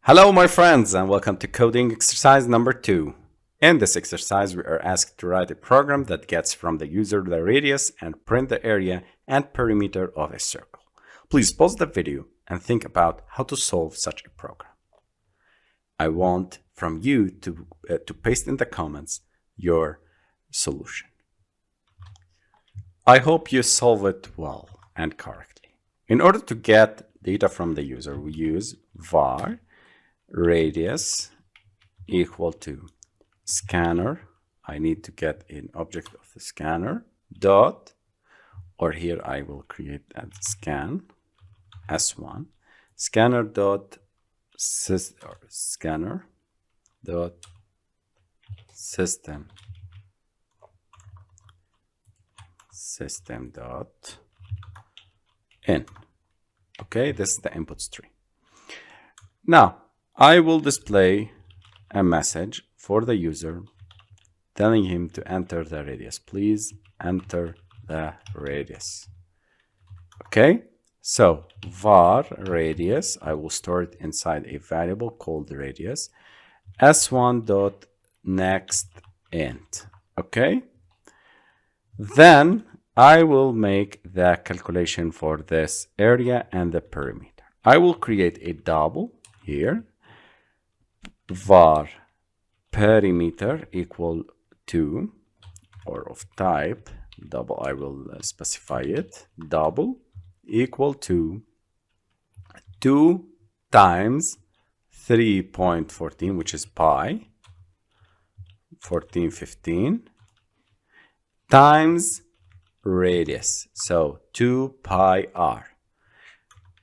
Hello, my friends, and welcome to coding exercise number 2. In this exercise, we are asked to write a program that gets from the user the radius and print the area and perimeter of a circle. Please pause the video and think about how to solve such a program. I want from you to paste in the comments your solution. I hope you solve it well and correctly. In order to get data from the user, we use var radius equal to scanner. I need to get an object of the scanner dot, or here I will create a scan s1 scanner dot scanner dot system dot in. Okay, this is the input string. Now I will display a message for the user telling him to enter the radius. Please enter the radius. Okay, so var radius, I will store it inside a variable called radius s1 dot next int. Okay, then I will make the calculation for this area and the perimeter. I will create a double here, var perimeter equal to, or of type double, I will specify it, double equal to 2 times 3.14, which is pi 1415, times radius, so 2 pi r.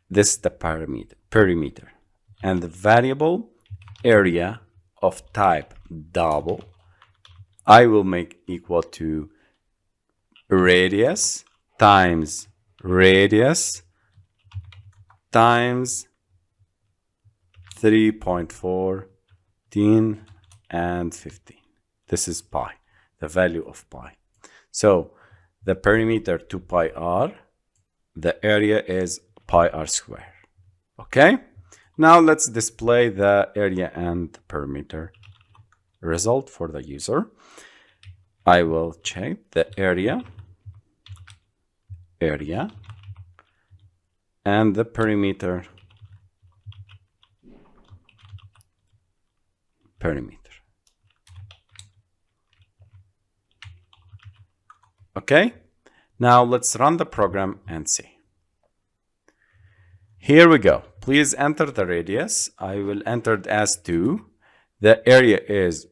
This is the perimeter, and the variable area of type double I will make equal to radius times radius times 3.14 and 15. This is pi, the value of pi. So the perimeter 2 pi r, the area is pi r square. Okay, now let's display the area and the perimeter result for the user. I will check the area and the perimeter Okay, now let's run the program and see. Here we go. Please enter the radius. I will enter it as 2. The area is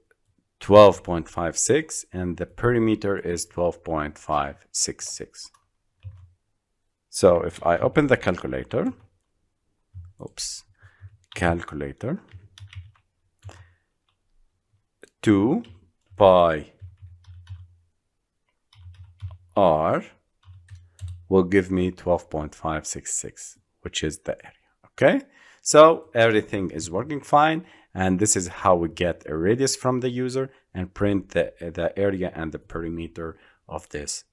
12.56 and the perimeter is 12.566. So if I open the calculator, calculator, 2 pi r will give me 12.566, which is the area. Okay, so everything is working fine, and this is how we get a radius from the user and print the area and the perimeter of this